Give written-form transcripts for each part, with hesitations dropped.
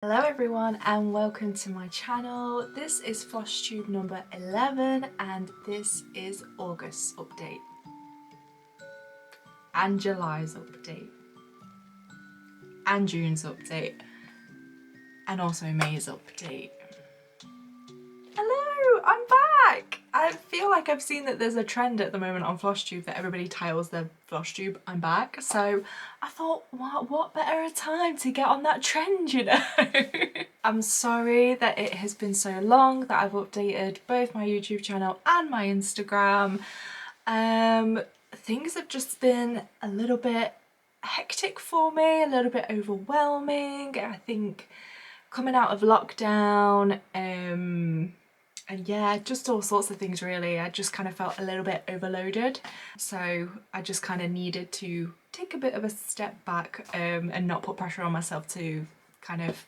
Hello everyone and welcome to my channel. This is FlossTube number 11 and this is August's update and July's update and June's update and also May's update. Hello, I'm back! I feel like I've seen that there's a trend at the moment on FlossTube that everybody titles their FlossTube I'm back, so I thought what better a time to get on that trend, you know? I'm sorry that it has been so long that I've updated both my YouTube channel and my Instagram. Things have just been a little bit hectic for me, a little bit overwhelming. I think coming out of lockdown, and yeah, just all sorts of things really. I just kind of felt a little bit overloaded. So I just kind of needed to take a bit of a step back and not put pressure on myself to kind of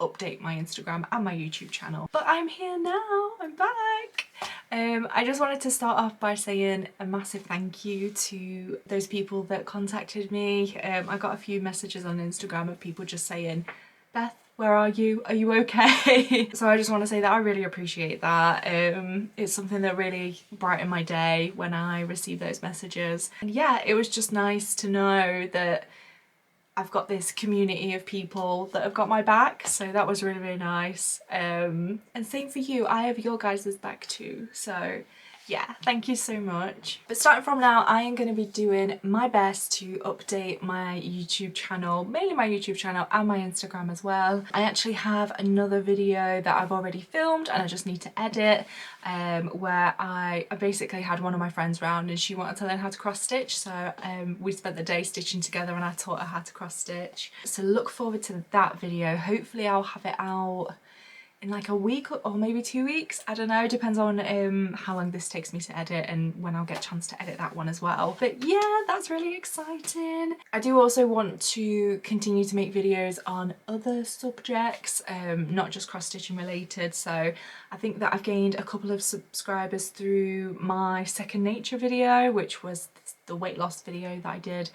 update my Instagram and my YouTube channel. But I'm here now, I'm back. I just wanted to start off by saying a massive thank you to those people that contacted me. I got a few messages on Instagram of people just saying, Beth, where are you? Are you okay? So I just want to say that I really appreciate that. It's something that really brightened my day when I received those messages. And yeah, it was just nice to know that I've got this community of people that have got my back, so that was really, really nice. And same for you, I have your guys' back too, so yeah, thank you so much. But starting from now, I am going to be doing my best to update my YouTube channel, mainly my YouTube channel and my Instagram as well. I actually have another video that I've already filmed and I just need to edit, where I basically had one of my friends round and she wanted to learn how to cross stitch, so we spent the day stitching together and I taught her how to cross stitch. So look forward to that video. Hopefully I'll have it out in like a week or maybe 2 weeks, I don't know, depends on how long this takes me to edit and when I'll get a chance to edit that one as well. But yeah, that's really exciting. I do also want to continue to make videos on other subjects, not just cross-stitching related, so I think that I've gained a couple of subscribers through my second nature video, which was the weight loss video that I did.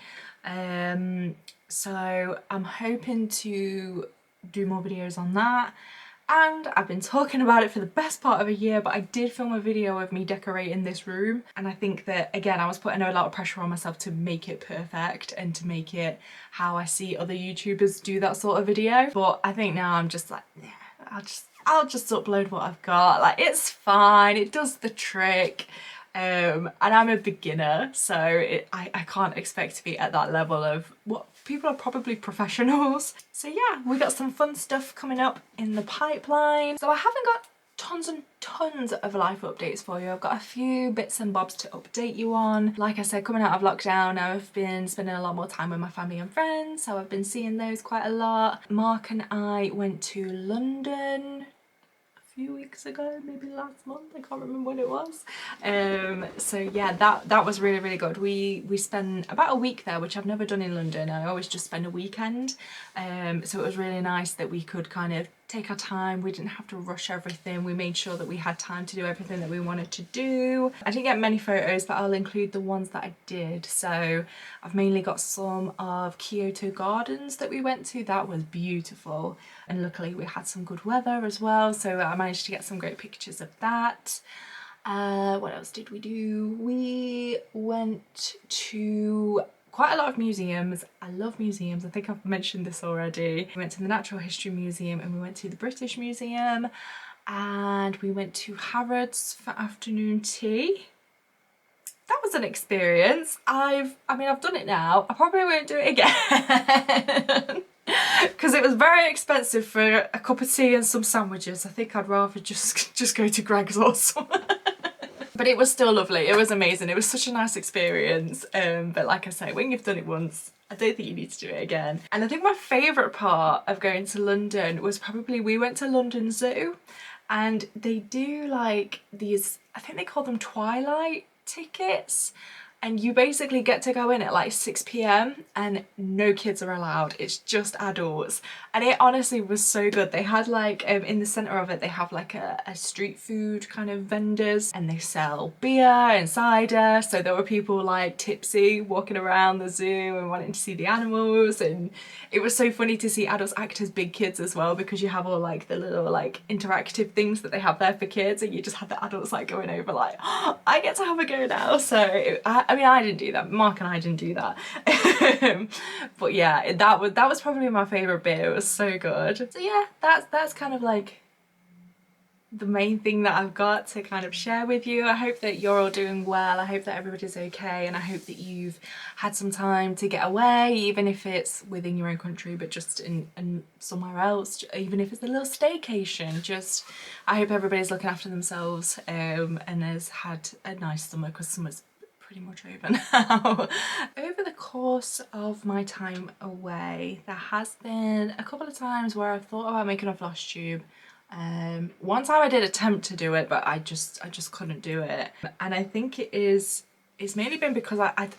So I'm hoping to do more videos on that. And I've been talking about it for the best part of a year, but I did film a video of me decorating this room, and I think that, again, I was putting a lot of pressure on myself to make it perfect and to make it how I see other YouTubers do that sort of video. But I think now I'm just like, yeah, I'll just upload what I've got. Like, it's fine, it does the trick. And I'm a beginner, so I can't expect to be at that level of what people are probably professionals. So yeah, we got some fun stuff coming up in the pipeline. So I haven't got tons and tons of life updates for you. I've got a few bits and bobs to update you on. Like I said, coming out of lockdown, I've been spending a lot more time with my family and friends, so I've been seeing those quite a lot. Mark and I went to London few weeks ago, maybe last month, I can't remember when it was. So yeah, that was really, really good. We spent about a week there, which I've never done in London. I always just spend a weekend. So it was really nice that we could kind of take our time. We didn't have to rush everything. We made sure that we had time to do everything that we wanted to do. I didn't get many photos, but I'll include the ones that I did. So I've mainly got some of Kyoto Gardens that we went to. That was beautiful, and luckily we had some good weather as well, so I managed to get some great pictures of that. What else did we do? We went to quite a lot of museums. I love museums. I think I've mentioned this already. We went to the Natural History Museum and we went to the British Museum, and we went to Harrods for afternoon tea. That was an experience. I mean, I've done it now. I probably won't do it again. Because it was very expensive for a cup of tea and some sandwiches. I think I'd rather just go to Greg's or something. But it was still lovely. It was amazing. It was such a nice experience. But like I say, when you've done it once, I don't think you need to do it again. And I think my favourite part of going to London was probably, we went to London Zoo, and they do like these, I think they call them Twilight tickets. and you basically get to go in at like 6 p.m. and no kids are allowed. It's just adults, and it honestly was so good. They had like in the center of it, they have like a street food kind of vendors, and they sell beer and cider. So there were people like tipsy walking around the zoo and wanting to see the animals, and it was so funny to see adults act as big kids as well, because you have all like the little like interactive things that they have there for kids, and you just have the adults like going over like, oh, I get to have a go now. So I mean, I didn't do that, Mark and I didn't do that. But yeah, that was probably my favorite bit. It was so good. So yeah, that's kind of like the main thing that I've got to kind of share with you. I hope that you're all doing well. I hope that everybody's okay, and I hope that you've had some time to get away, even if it's within your own country, but just in somewhere else, even if it's a little staycation. Just, I hope everybody's looking after themselves and has had a nice summer, because summer's pretty much over now. Over the course of my time away, there has been a couple of times where I've thought about making a FlossTube. One time I did attempt to do it, but I just couldn't do it, and I think it's mainly been because I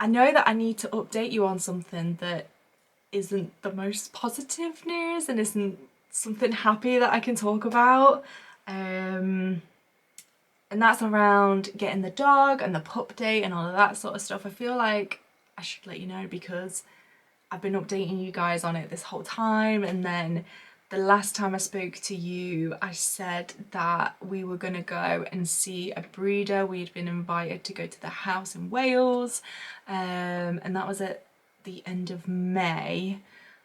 know that I need to update you on something that isn't the most positive news and isn't something happy that I can talk about, and that's around getting the dog and the pup date and all of that sort of stuff. I feel like I should let you know, because I've been updating you guys on it this whole time, and then the last time I spoke to you, I said that we were going to go and see a breeder. We'd been invited to go to the house in Wales, and that was at the end of May,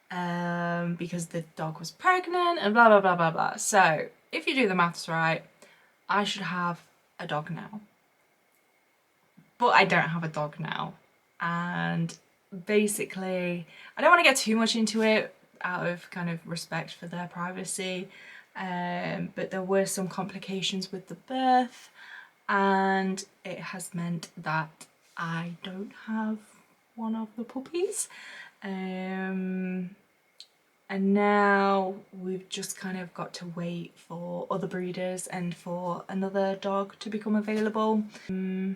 because the dog was pregnant and blah, blah, blah, blah, blah. So if you do the maths right, I should have a dog now. But I don't have a dog now. And basically, I don't want to get too much into it, out of kind of respect for their privacy, but there were some complications with the birth, and it has meant that I don't have one of the puppies, and now we've just kind of got to wait for other breeders and for another dog to become available. So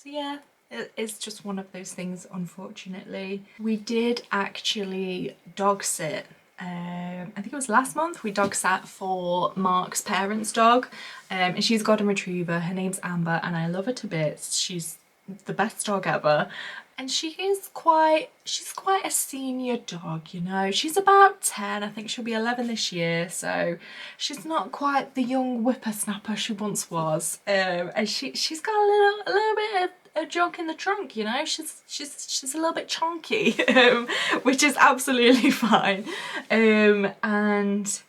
yeah, it's just one of those things, unfortunately. We did actually dog sit. I think it was last month. We dog sat for Mark's parents' dog, and she's a golden retriever. Her name's Amber, and I love her to bits. She's the best dog ever, and she's quite a senior dog, you know. She's about 10. I think she'll be 11 this year, so she's not quite the young whippersnapper she once was. And she's got a little bit of a junk in the trunk, you know. She's a little bit chunky, which is absolutely fine, and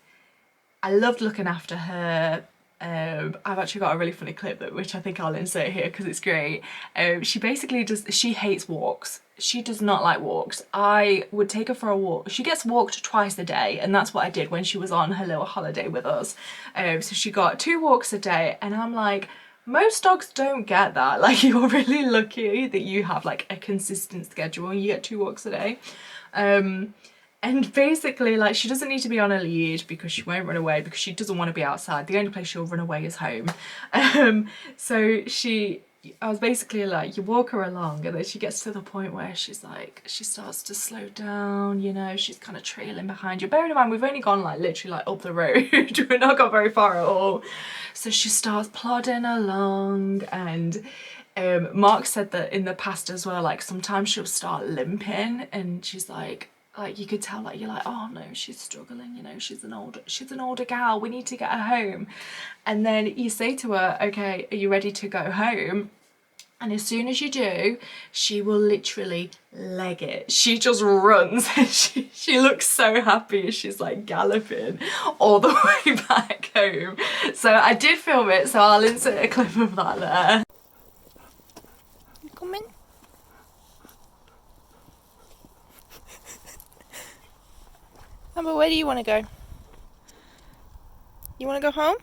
I loved looking after her. I've actually got a really funny clip which I think I'll insert here because it's great. She basically she hates walks. She does not like walks. I would take her for a walk. She gets walked twice a day, and that's what I did when she was on her little holiday with us. So she got 2 walks a day, and I'm like, most dogs don't get that. Like, you're really lucky that you have like a consistent schedule and you get 2 walks a day. And basically, like, she doesn't need to be on a lead because she won't run away, because she doesn't want to be outside. The only place she'll run away is home. So I was basically like, you walk her along, and then she gets to the point where she's like, she starts to slow down, you know, she's kind of trailing behind you. Bearing in mind, we've only gone like literally like up the road. We've not gone very far at all. So she starts plodding along, and Mark said that in the past as well, like sometimes she'll start limping, and she's like you could tell, like, you're like, oh no, she's struggling, you know, she's an older gal, we need to get her home. And then you say to her, okay, are you ready to go home? And as soon as you do, she will literally leg it. She just runs, and she looks so happy as she's like galloping all the way back home. So I did film it, so I'll insert a clip of that there. Come in. Amber, where do you want to go? You want to go home?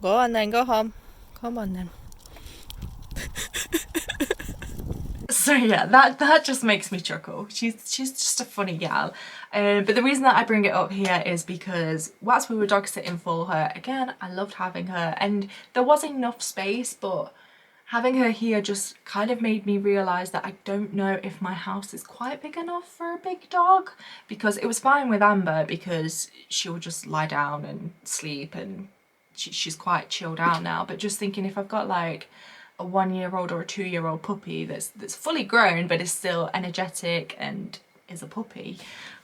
Go on then, go home. Come on then. So yeah, that just makes me chuckle. She's just a funny gal. But the reason that I bring it up here is because whilst we were dog sitting for her, again, I loved having her, and there was enough space, but having her here just kind of made me realise that I don't know if my house is quite big enough for a big dog, because it was fine with Amber because she'll just lie down and sleep, and she's quite chilled out now. But just thinking, if I've got like a 1-year-old or a 2-year-old puppy that's fully grown but is still energetic and is a puppy,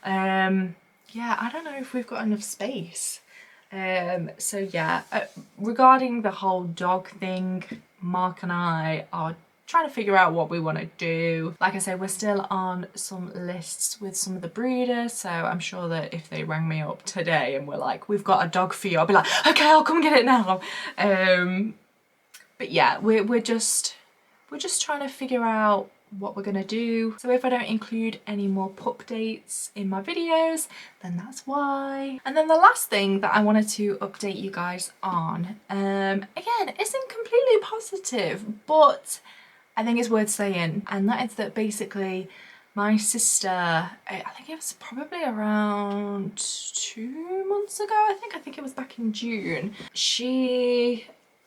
yeah, I don't know if we've got enough space. So yeah, regarding the whole dog thing, Mark and I are trying to figure out what we want to do. Like I said, we're still on some lists with some of the breeders, so I'm sure that if they rang me up today and were like, we've got a dog for you, I'll be like, okay, I'll come get it now. But yeah, we're just trying to figure out what we're gonna do. So if I don't include any more pup dates in my videos, then that's why. And then the last thing that I wanted to update you guys on, again, isn't completely positive, but I think it's worth saying, and that is that basically my sister, I think it was probably around 2 months ago, I think it was back in June, she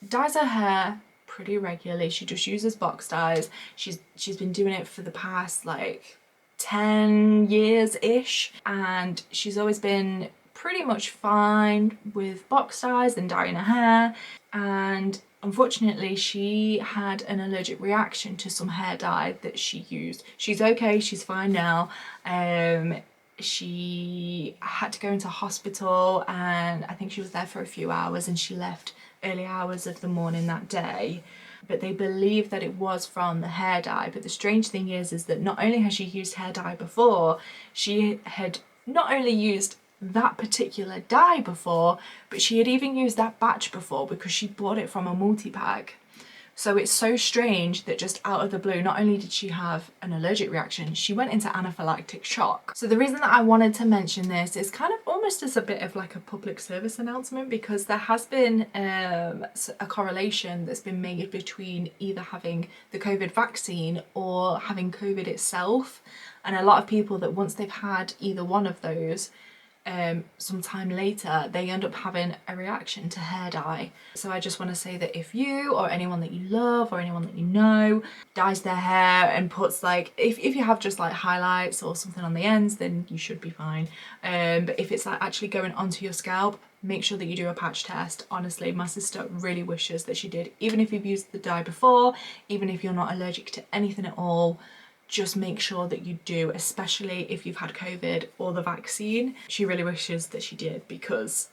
dyes her hair pretty regularly. She just uses box dyes. She's been doing it for the past like 10 years-ish, and she's always been pretty much fine with box dyes and dyeing her hair. And unfortunately, she had an allergic reaction to some hair dye that she used. She's okay, she's fine now. She had to go into hospital, and I think she was there for a few hours, and she left early hours of the morning that day. But they believe that it was from the hair dye. But the strange thing is that not only has she used hair dye before, she had not only used that particular dye before, but she had even used that batch before because she bought it from a multi-pack. So it's so strange that just out of the blue, not only did she have an allergic reaction, she went into anaphylactic shock. So the reason that I wanted to mention this is kind of almost as a bit of like a public service announcement, because there has been a correlation that's been made between either having the COVID vaccine or having COVID itself. And a lot of people that once they've had either one of those, sometime later they end up having a reaction to hair dye. So I just want to say that if you or anyone that you love or anyone that you know dyes their hair and puts like, if you have just like highlights or something on the ends, then you should be fine. But if it's like actually going onto your scalp, make sure that you do a patch test. Honestly, my sister really wishes that she did. Even if you've used the dye before, even if you're not allergic to anything at all, just make sure that you do, especially if you've had COVID or the vaccine. She really wishes that she did, because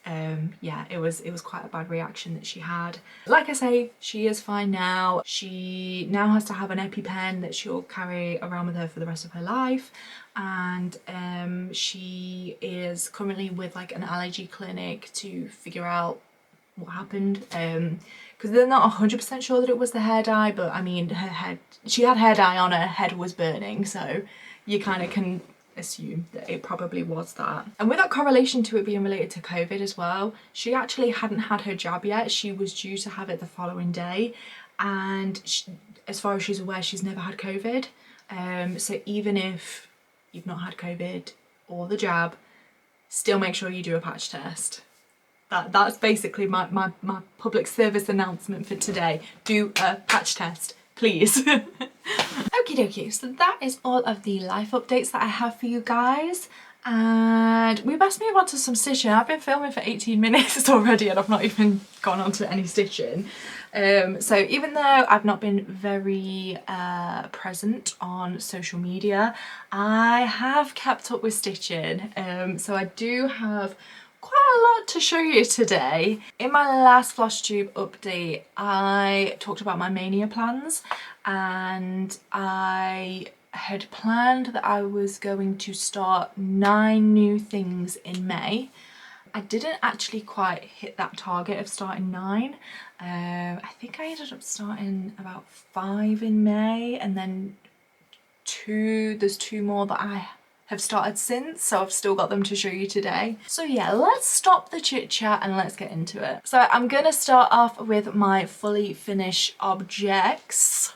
yeah, it was quite a bad reaction that she had. Like I say, she is fine now. She now has to have an EpiPen that she'll carry around with her for the rest of her life, and she is currently with like an allergy clinic to figure out what happened, because they're not 100% sure that it was the hair dye, but I mean, her head, she had hair dye on, her head was burning, so you kind of can assume that it probably was that. And with that correlation to it being related to COVID as well, she actually hadn't had her jab yet. She was due to have it the following day, and she, as far as she's aware, she's never had COVID. So even if you've not had COVID or the jab, still make sure you do a patch test. That's basically my public service announcement for today. Do a patch test, please. Okie dokie, so that is all of the life updates that I have for you guys. And we best move on to some stitching. I've been filming for 18 minutes already and I've not even gone on to any stitching. So even though I've not been very present on social media, I have kept up with stitching. So I do have quite a lot to show you today. In my last FlossTube update, I talked about my mania plans, and I had planned that I was going to start 9 new things in May. I didn't actually quite hit that target of starting 9. I think I ended up starting about 5 in May, and then there's 2 more that I have started since, so I've still got them to show you today. So yeah, let's stop the chit chat and let's get into it. So I'm gonna start off with my fully finished objects.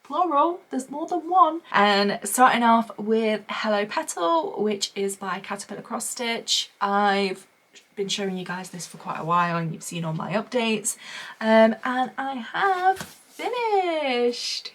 plural, there's more than one. And starting off with Hello Petal, which is by Caterpillar Cross Stitch. I've been showing you guys this for quite a while and you've seen all my updates, and I have finished.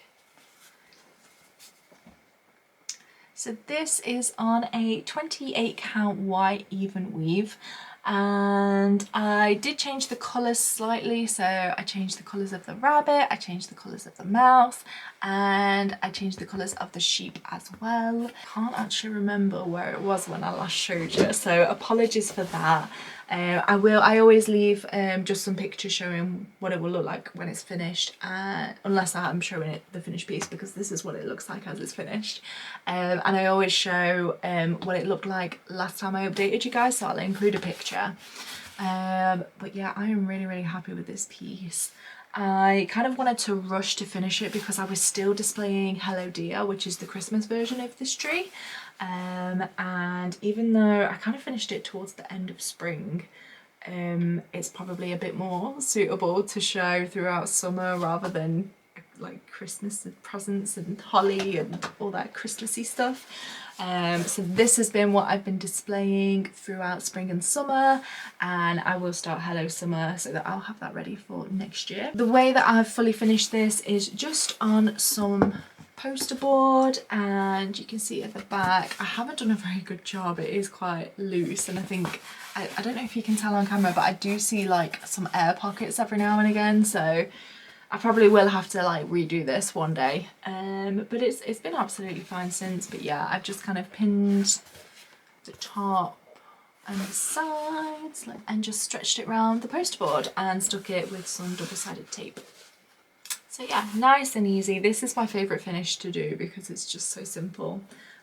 So this is on a 28 count white even weave, and I did change the colours slightly. So I changed the colours of the rabbit, I changed the colours of the mouse, and I changed the colours of the sheep as well. Can't actually remember where it was when I last showed you, so apologies for that. I always leave just some pictures showing what it will look like when it's finished, unless I'm showing it the finished piece, because this is what it looks like as it's finished. And I always show what it looked like last time I updated you guys, so I'll include a picture. But yeah, I am really happy with this piece. I kind of wanted to rush to finish it because I was still displaying Hello Dear, which is the Christmas version of this tree. And even though I kind of finished it towards the end of spring, it's probably a bit more suitable to show throughout summer rather than like Christmas and presents and holly and all that Christmassy stuff. So this has been what I've been displaying throughout spring and summer, and I will start Hello Summer so that I'll have that ready for next year. The way that I've fully finished this is just on some poster board, and you can see at the back I haven't done a very good job. It is quite loose, and I think I don't know if you can tell on camera, but I do see like some air pockets every now and again, so I probably will have to like redo this one day. But it's been absolutely fine since. But yeah, I've just kind of pinned the top and the sides and just stretched it around the poster board and stuck it with some double-sided tape. So yeah, nice and easy. This is my favourite finish to do because it's just so simple.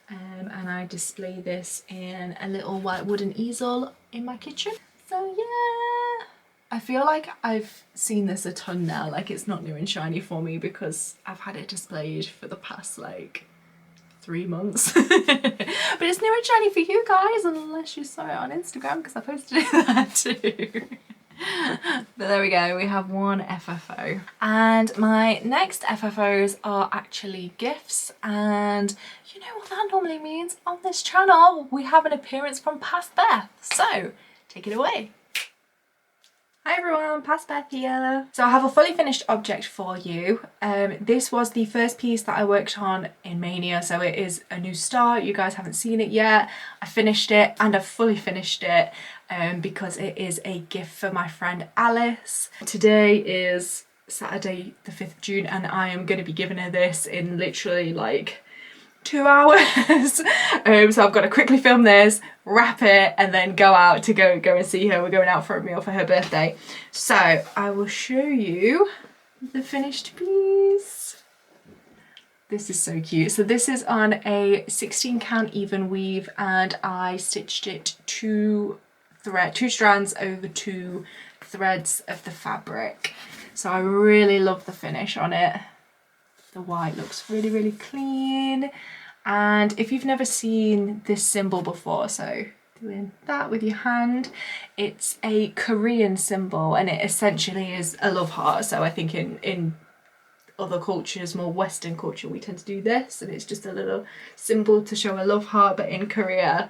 And I display this in a little white wooden easel in my kitchen. So yeah, I feel like I've seen this a ton now, like it's not new and shiny for me because I've had it displayed for the past like 3 months. But it's new and shiny for you guys unless you saw it on Instagram, because I posted that too. But there we go, we have one FFO. And my next FFOs are actually gifts, and you know what that normally means on this channel. We have an appearance from Past Beth, so take it away. Hi everyone, Past Beth here. So I have a fully finished object for you. This was the first piece that I worked on in Mania, so it is a new start. You guys haven't seen it yet. I finished it, and I've fully finished it because it is a gift for my friend Alice. Today is Saturday the 5th of June, and I am going to be giving her this in literally like 2 hours. So I've got to quickly film this, wrap it, and then go out to go and see her. We're going out for a meal for her birthday. So I will show you the finished piece. This is so cute. So this is on a 16 count even weave, and I stitched it two strands over 2 threads of the fabric. So I really love the finish on it. The white looks really clean, and if you've never seen this symbol before, so doing that with your hand, it's a Korean symbol, and it essentially is a love heart. So I think in other cultures, more Western culture, we tend to do this, and it's just a little symbol to show a love heart, but in Korea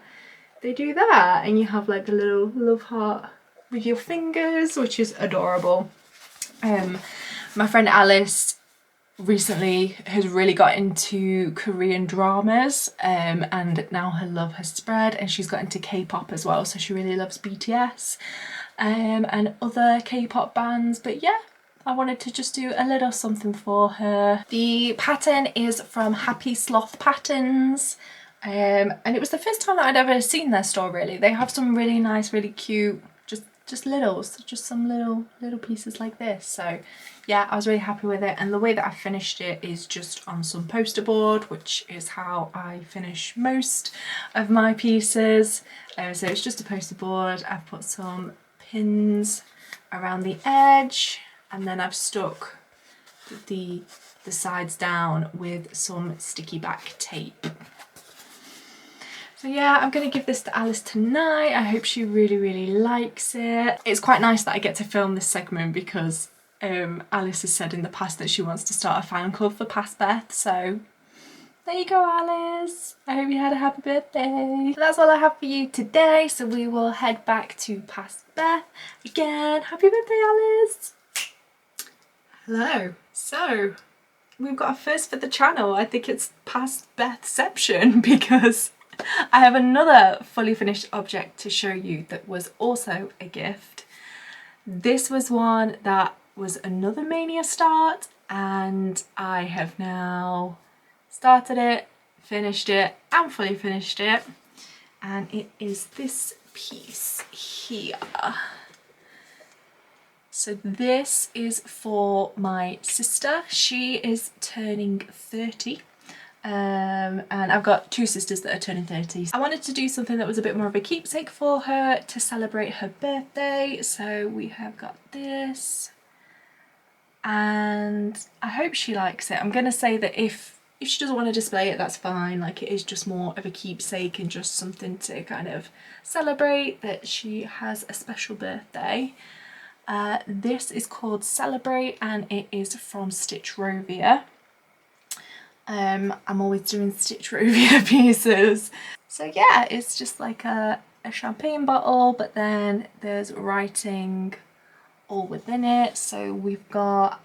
they do that, and you have like a little love heart with your fingers, which is adorable. My friend Alice recently has really got into Korean dramas, and now her love has spread, and she's got into K-pop as well, so she really loves BTS and other K-pop bands. But yeah, I wanted to just do a little something for her. The pattern is from Happy Sloth Patterns, and it was the first time that I'd ever seen their store really. They have some really nice, really cute, just some little pieces like this. So yeah, I was really happy with it, and the way that I finished it is just on some poster board, which is how I finish most of my pieces. So it's just a poster board. I've put some pins around the edge, and then I've stuck the sides down with some sticky back tape. So yeah, I'm going to give this to Alice tonight. I hope she really likes it. It's quite nice that I get to film this segment because Alice has said in the past that she wants to start a fan club for past Beth, so there you go, Alice. I hope you had a happy birthday. So that's all I have for you today, so we will head back to past Beth. Again, happy birthday, Alice. Hello. So we've got a first for the channel. I think it's past Bethception because I have another fully finished object to show you that was also a gift. This was one that was another Mania start, and I have now started it, finished it, and fully finished it. And it is this piece here. So this is for my sister. She is turning 30. And I've got two sisters that are turning 30. I wanted to do something that was a bit more of a keepsake for her to celebrate her birthday. So we have got this, and I hope she likes it. I'm gonna say that if she doesn't want to display it, that's fine. Like, it is just more of a keepsake and just something to kind of celebrate that she has a special birthday. This is called Celebrate, and it is from Stitch Rovia. I'm always doing Stitch Rovia pieces. So yeah, it's just like a champagne bottle, but then there's writing all within it. So we've got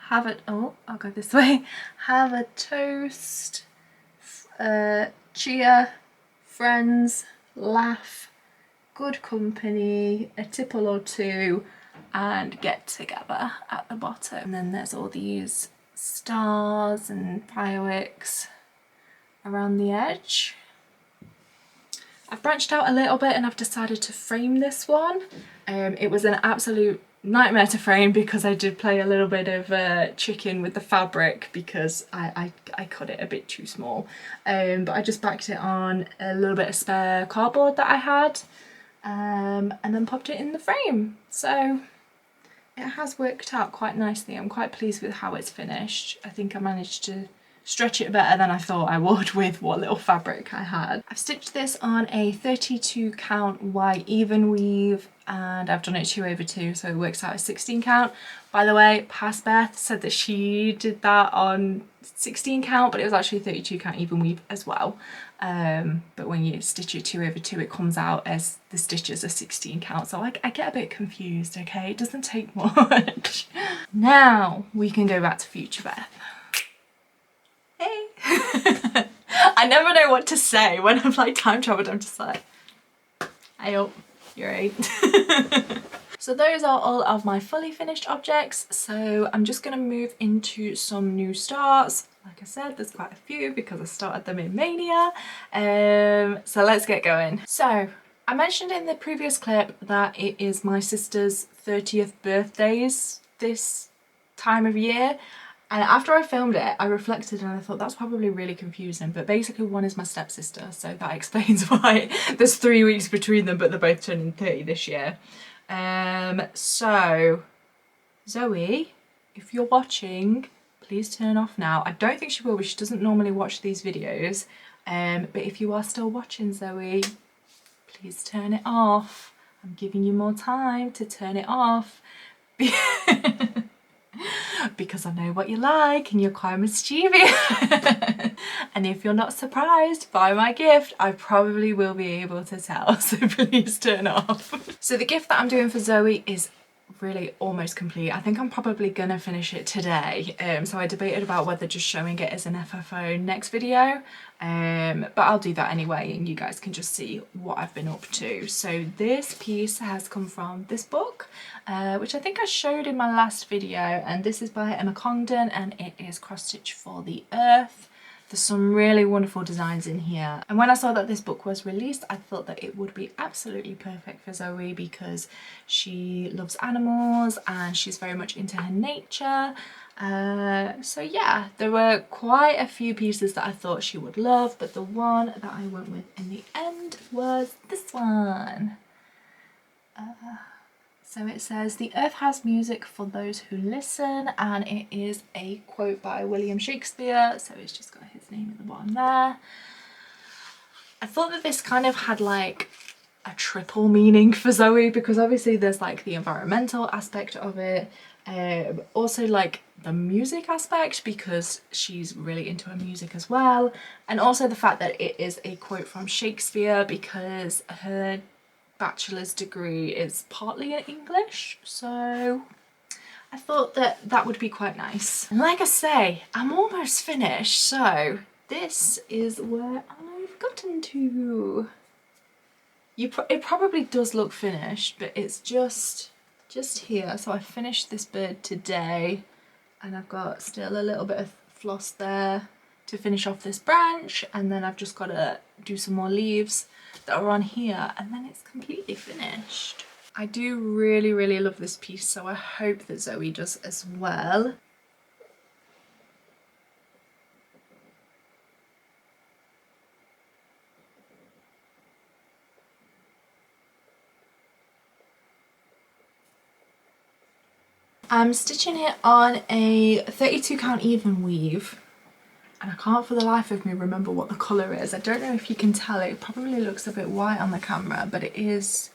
I'll go this way. Have a toast, cheer, friends, laugh, good company, a tipple or two, and get together at the bottom. And then there's all these stars and fireworks around the edge. I've branched out a little bit and I've decided to frame this one. It was an absolute nightmare to frame because I did play a little bit of chicken with the fabric because I cut it a bit too small. But I just backed it on a little bit of spare cardboard that I had, and then popped it in the frame. So it has worked out quite nicely. I'm quite pleased with how it's finished. I think I managed to stretch it better than I thought I would with what little fabric I had. I've stitched this on a 32 count white even weave, and I've done it 2/2, so it works out as 16 count. By the way, past Beth said that she did that on 16 count, but it was actually 32 count even weave as well. But when you stitch it 2/2, it comes out as the stitches are 16 count, so I get a bit confused, okay? It doesn't take much. Now we can go back to future Beth. Hey! I never know what to say when I'm like time traveled. I'm just like, I hope you're right. So those are all of my fully finished objects. So I'm just going to move into some new starts. Like I said, there's quite a few because I started them in Mania. So let's get going. So I mentioned in the previous clip that it is my sister's 30th birthdays this time of year. And after I filmed it, I reflected and I thought that's probably really confusing, but basically one is my stepsister, so that explains why there's 3 weeks between them, but they're both turning 30 this year. So Zoe, if you're watching, please turn off now. I don't think she will, but she doesn't normally watch these videos. But if you are still watching, Zoe, please turn it off. I'm giving you more time to turn it off. Because I know what you like and you're quite mischievous. And if you're not surprised by my gift, I probably will be able to tell, so please turn off. So the gift that I'm doing for Zoe is really almost complete. I think I'm probably gonna finish it today. So I debated about whether just showing it as an FFO next video, but I'll do that anyway and you guys can just see what I've been up to. So this piece has come from this book, which I think I showed in my last video, and this is by Emma Congdon and it is Cross Stitch for the Earth. There's some really wonderful designs in here, and when I saw that this book was released, I thought that it would be absolutely perfect for Zoe because she loves animals and she's very much into her nature. So yeah, there were quite a few pieces that I thought she would love, but the one that I went with in the end was this one. So it says, "The earth has music for those who listen," and it is a quote by William Shakespeare, so it's just got his name at the bottom there. I thought that this kind of had like a triple meaning for Zoe, because obviously there's like the environmental aspect of it, Also like the music aspect, because she's really into her music as well, and also the fact that it is a quote from Shakespeare, because her bachelor's degree is partly in English, so I thought that that would be quite nice. And like I say, I'm almost finished, so this is where I've gotten to. It probably does look finished, but it's just here. So I finished this bird today, and I've got still a little bit of floss there to finish off this branch, and then I've just got to do some more leaves that are on here, and then it's completely finished. I do really, really love this piece, so I hope that Zoe does as well. I'm stitching it on a 32 count even weave, and I can't for the life of me remember what the colour is. I don't know if you can tell, it probably looks a bit white on the camera, but it's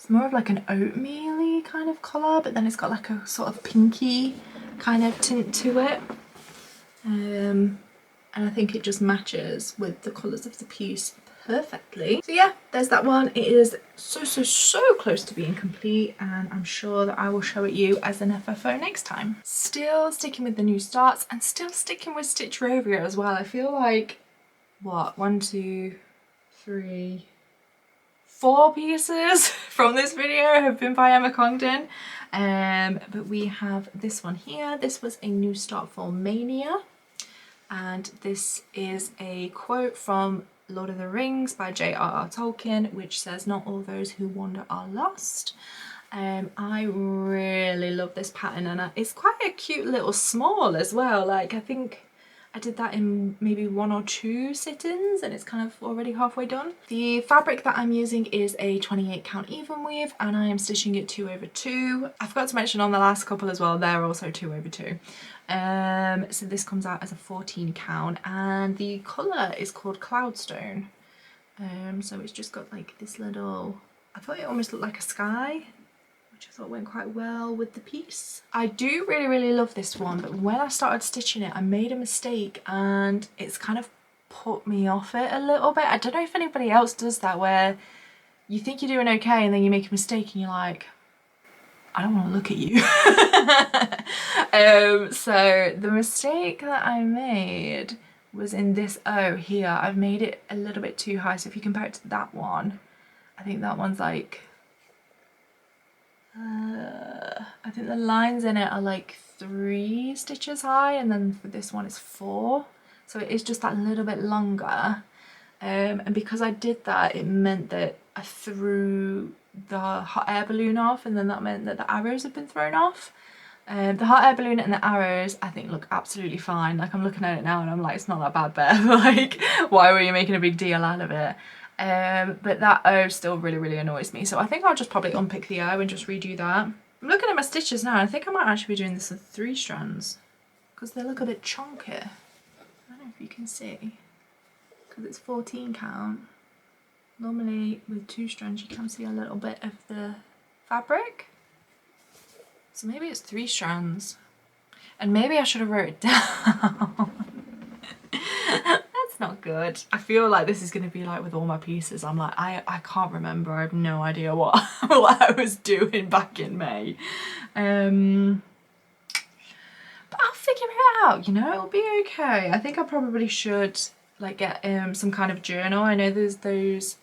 more of like an oatmeal-y kind of colour, but then it's got like a sort of pinky kind of tint to it. And I think it just matches with the colours of the piece perfectly. So yeah, there's that one. It is so close to being complete, and I'm sure that I will show it you as an FFO next time. Still sticking with the new starts, and still sticking with Stitch Rovia as well. I feel like, what, 1, 2, 3, 4 pieces from this video have been by Emma Congdon. But we have this one here. This was a new start for Mania, and this is a quote from Lord of the Rings by J.R.R. Tolkien, which says, "Not all those who wander are lost." I really love this pattern, and it's quite a cute little small as well. Like, I think I did that in maybe 1 or 2 sit-ins, and it's kind of already halfway done. The fabric that I'm using is a 28 count even weave, and I am stitching it 2/2. I forgot to mention on the last couple as well, they're also 2/2. So this comes out as a 14 count, and the colour is called Cloudstone. So it's just got like this little, I thought it almost looked like a sky, which I thought went quite well with the piece. I do really love this one, but when I started stitching it, I made a mistake, and it's kind of put me off it a little bit. I don't know if anybody else does that, where you think you're doing okay and then you make a mistake and you're like, I don't want to look at you. So the mistake that I made was in this O here. I've made it a little bit too high, so if you compare it to that one, I think that one's like, I think the lines in it are like 3 stitches high, and then for this one it's 4. So it is just that little bit longer. And because I did that, it meant that I threw the hot air balloon off, and then that meant that the arrows had been thrown off. The hot air balloon and the arrows I think look absolutely fine. Like, I'm looking at it now and I'm like, it's not that bad, Beth. Like, why were you making a big deal out of it? But that O still really annoys me, so I think I'll just probably unpick the O and just redo that. I'm looking at my stitches now, and I think I might actually be doing this with 3 strands, because they look a bit chunky. I don't know if you can see, because it's 14 count. Normally with 2 strands you can see a little bit of the fabric, so maybe it's 3 strands, and maybe I should have wrote it down. That's not good. I feel like this is going to be like with all my pieces. I'm like, I can't remember. I have no idea what what I was doing back in May. But I'll figure it out, you know, it'll be okay. I think I probably should like get some kind of journal. I know there's those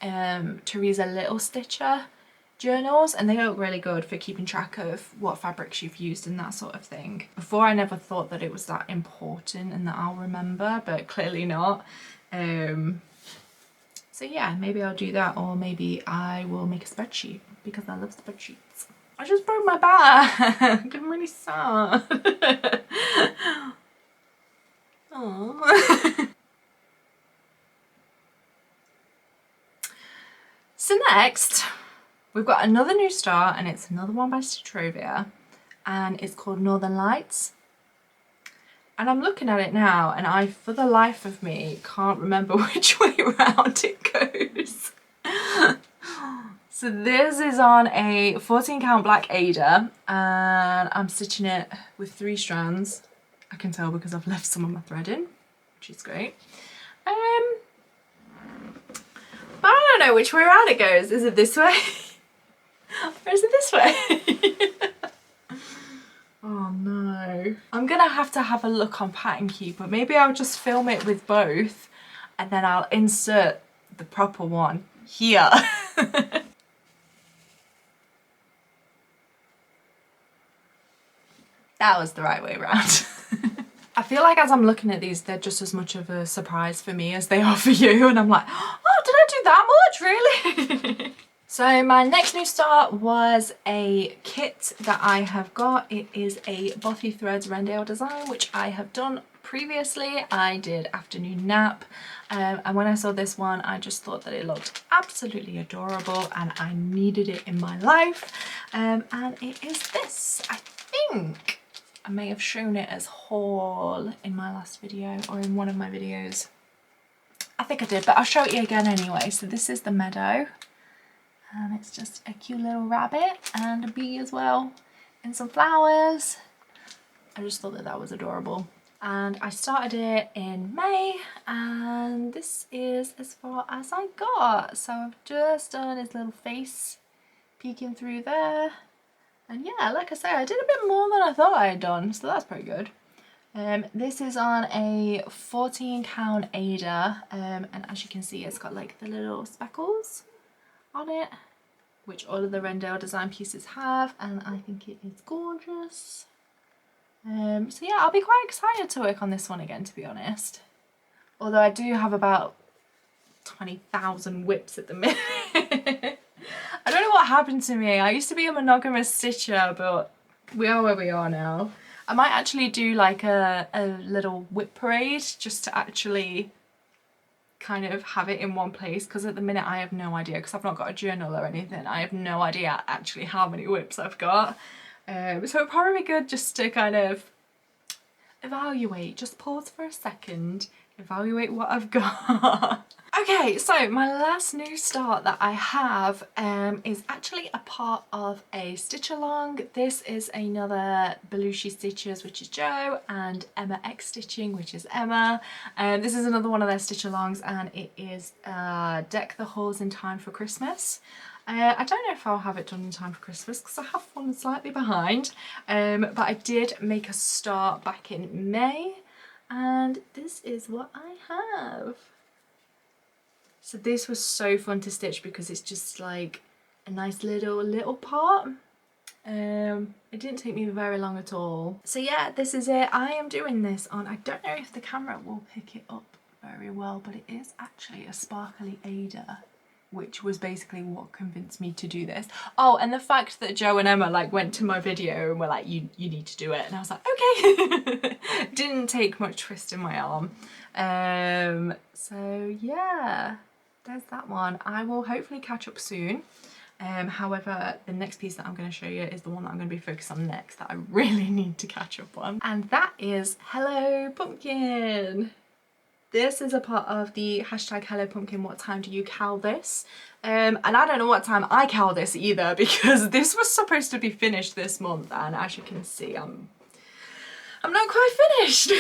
Teresa Little Stitcher journals, and they look really good for keeping track of what fabrics you've used and that sort of thing. Before, I never thought that it was that important and that I'll remember, but clearly not. So yeah, maybe I'll do that, or maybe I will make a spreadsheet, because I love spreadsheets. I just broke my back. I'm really sad. Aww. So next, we've got another new start, and it's another one by Stitch Rovia, and it's called Northern Lights. And I'm looking at it now, and I, for the life of me, can't remember which way round it goes. So this is on a 14 count black Ada and I'm stitching it with 3 strands. I can tell because I've left some of my thread in, which is great. But I don't know which way around it goes. Is it this way? Or is it this way? Oh no. I'm gonna have to have a look on Pattern Keeper. Maybe I'll just film it with both and then I'll insert the proper one here. That was the right way around. I feel like as I'm looking at these, they're just as much of a surprise for me as they are for you. And I'm like, oh, did I do that much? Really? So my next new start was a kit that I have got. It is a Bothy Threads Rendale design, which I have done previously. I did Afternoon Nap. And when I saw this one, I just thought that it looked absolutely adorable and I needed it in my life. And it is this, I think. I may have shown it as haul in my last video or in one of my videos. I think I did, but I'll show it you again anyway. So this is the meadow and it's just a cute little rabbit and a bee as well and some flowers. I just thought that that was adorable. And I started it in May and this is as far as I got. So I've just done his little face peeking through there. And yeah, like I say, I did a bit more than I thought I had done, so that's pretty good. This is on a 14 count Ada, and as you can see, it's got like the little speckles on it, which all of the Rendale design pieces have, and I think it is gorgeous. So yeah, I'll be quite excited to work on this one again, to be honest. Although I do have about 20,000 whips at the minute. I don't know what happened to me. I used to be a monogamous stitcher, but we are where we are now. I might actually do like a little whip parade just to actually kind of have it in one place, because at the minute I have no idea, because I've not got a journal or anything. I have no idea actually how many whips I've got. So it'd probably be good just to kind of evaluate, just pause for a second, evaluate what I've got. Okay, so my last new start that I have is actually a part of a stitch along. This is another Belushi Stitches, which is Joe, and Emma X Stitching, which is Emma. This is another one of their stitch alongs, and it is Deck the Halls in Time for Christmas. I don't know if I'll have it done in time for Christmas because I have fallen slightly behind, but I did make a start back in May, and this is what I have. So this was so fun to stitch because it's just like a nice little part. It didn't take me very long at all. So yeah, this is it. I am doing this on, I don't know if the camera will pick it up very well, but it is actually a sparkly Ada, which was basically what convinced me to do this. Oh, and the fact that Joe and Emma like went to my video and were like, you need to do it. And I was like, okay. Didn't take much twist in my arm. So yeah, there's that one. I will hopefully catch up soon. However, the next piece that I'm going to show you is the one that I'm going to be focused on next that I really need to catch up on. And that is Hello Pumpkin. This is a part of the hashtag Hello Pumpkin, what time do you cal this? And I don't know what time I cal this either, because this was supposed to be finished this month, and as you can see, I'm not quite finished.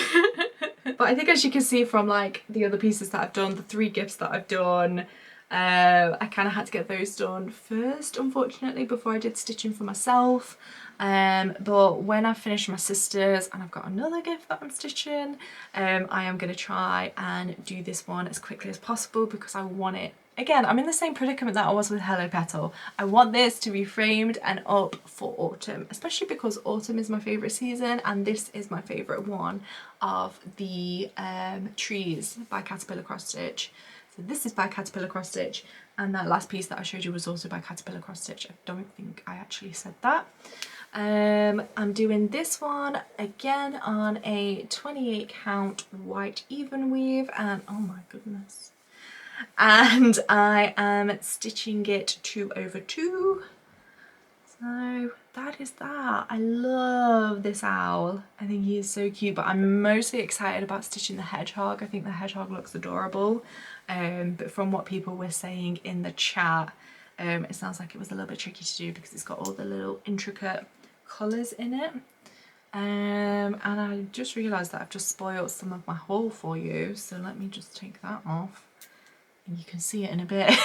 But I think as you can see from like the other pieces that I've done, the 3 gifts that I've done, I kind of had to get those done first, unfortunately, before I did stitching for myself. But when I've finished my sister's and I've got another gift that I'm stitching, I am going to try and do this one as quickly as possible because I want it. Again, I'm in the same predicament that I was with Hello Petal. I want this to be framed and up for autumn, especially because autumn is my favourite season and this is my favourite one of the trees by Caterpillar Cross Stitch. So this is by Caterpillar Cross Stitch, and that last piece that I showed you was also by Caterpillar Cross Stitch. I don't think I actually said that. I'm doing this one again on a 28 count white even weave, and oh my goodness. And I am stitching it 2/2. So that is that. I love this owl. I think he is so cute, but I'm mostly excited about stitching the hedgehog. I think the hedgehog looks adorable. But from what people were saying in the chat, It sounds like it was a little bit tricky to do because it's got all the little intricate colours in it. And I just realised that I've just spoiled some of my haul for you, so let me just take that off and you can see it in a bit.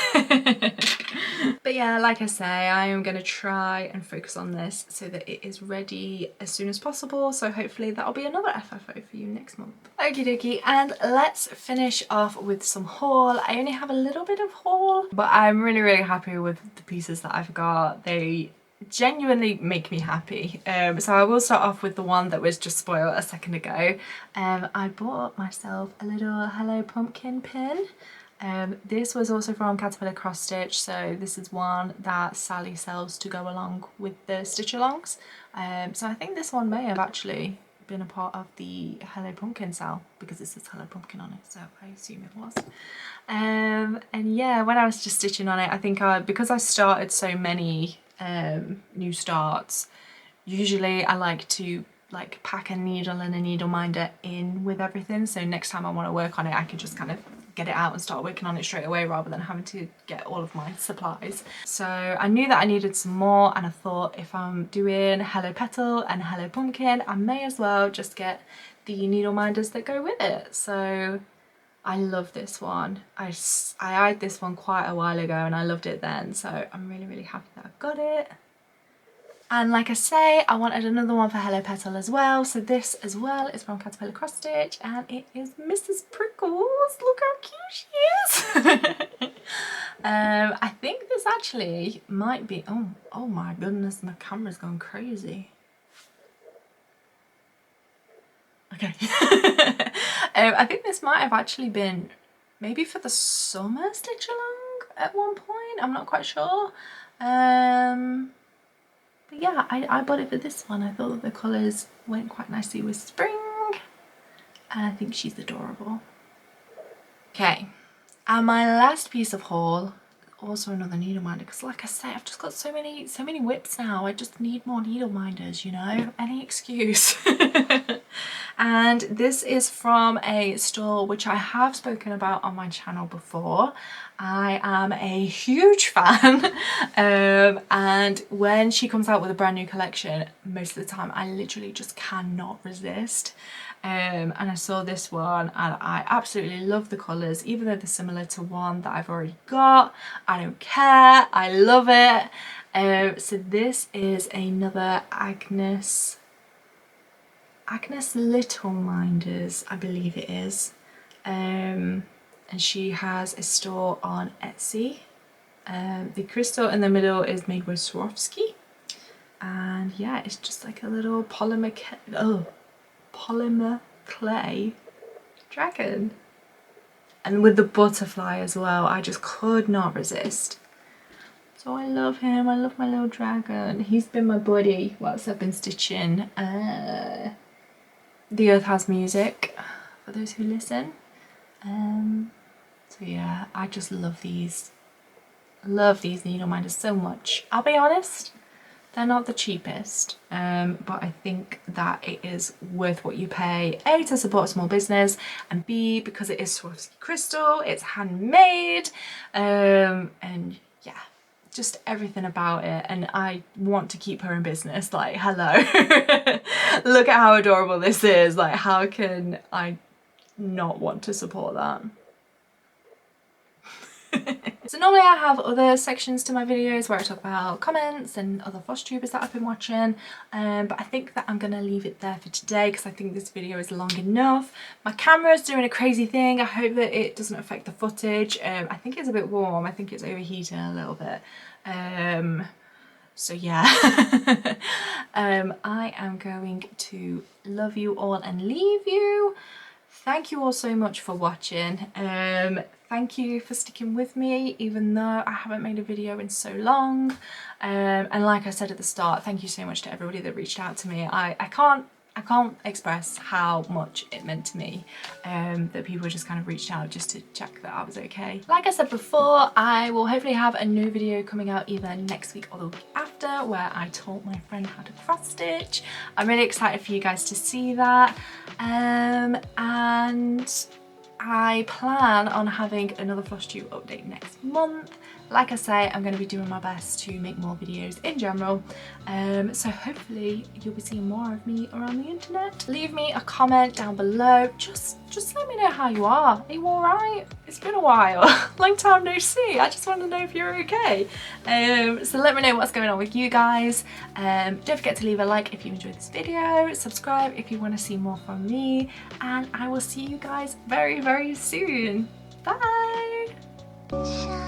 But yeah, like I say, I am going to try and focus on this so that it is ready as soon as possible, so hopefully that'll be another FFO for you next month. Okie dokie, and let's finish off with some haul. I only have a little bit of haul, but I'm really happy with the pieces that I've got. They genuinely make me happy. So I will start off with the one that was just spoiled a second ago. I bought myself a little Hello Pumpkin pin. This was also from Caterpillar Cross Stitch, so this is one that Sally sells to go along with the stitch alongs. So I think this one may have actually been a part of the Hello Pumpkin sale because it says Hello Pumpkin on it, so I assume it was. And yeah, when I was just stitching on it, I think because I started so many new starts, usually I like to pack a needle and a needle minder in with everything, so next time I want to work on it I can just kind of get it out and start working on it straight away rather than having to get all of my supplies. So I knew that I needed some more, and I thought if I'm doing Hello Petal and Hello Pumpkin, I may as well just get the needle minders that go with it. So I love this one. I eyed this one quite a while ago and I loved it then, so I'm really happy that I've got it. And like I say, I wanted another one for Hello Petal as well, so this as well is from Caterpillar Cross Stitch, and it is Mrs. Prickles. Look how cute she is. I think this actually might be, oh my goodness, my camera's going crazy. Okay. I think this might have actually been maybe for the summer stitch along at one point, I'm not quite sure. But yeah, I bought it for this one. I thought that the colours went quite nicely with spring, and I think she's adorable. Okay, and my last piece of haul, also another needle minder, because like I say, I've just got so many whips now. I just need more needle minders, you know, any excuse. And this is from a store which I have spoken about on my channel before. I am a huge fan, and when she comes out with a brand new collection, most of the time I literally just cannot resist. And I saw this one and I absolutely love the colours, even though they're similar to one that I've already got. I don't care, I love it. So this is another Agnes Little Minders, I believe it is. And she has a store on Etsy. The crystal in the middle is made with Swarovski, and yeah, it's just like a little polymer clay dragon, and with the butterfly as well. I just could not resist. So I love him. I love my little dragon. He's been my buddy whilst I've been stitching The Earth Has Music, for those who listen. So yeah, I just love these needle minders so much. I'll be honest, they're not the cheapest, but I think that it is worth what you pay, A, to support a small business, and B, because it is Swarovski crystal, it's handmade, and yeah, just everything about it. And I want to keep her in business. Like, hello. Look at how adorable this is. Like, how can I not want to support that? So normally I have other sections to my videos where I talk about comments and other FlossTubers that I've been watching, but I think that I'm gonna leave it there for today because I think this video is long enough. My camera's doing a crazy thing. I hope that it doesn't affect the footage. I think it's a bit warm. I think it's overheating a little bit. So yeah. I am going to love you all and leave you. Thank you all so much for watching. Thank you for sticking with me even though I haven't made a video in so long. And like I said at the start, thank you so much to everybody that reached out to me. I can't express how much it meant to me that people just kind of reached out just to check that I was okay. Like I said before, I will hopefully have a new video coming out either next week or the week after where I taught my friend how to cross stitch. I'm really excited for you guys to see that. And I plan on having another FlossTube update next month. like I say, I'm going to be doing my best to make more videos in general, so hopefully you'll be seeing more of me around the internet. Leave me a comment down below, just let me know how you are. Are you alright? It's been a while. Long time no see. I just want to know if you're okay. So let me know what's going on with you guys. Don't forget to leave a like if you enjoyed this video, subscribe if you want to see more from me, and I will see you guys very, very soon. Bye!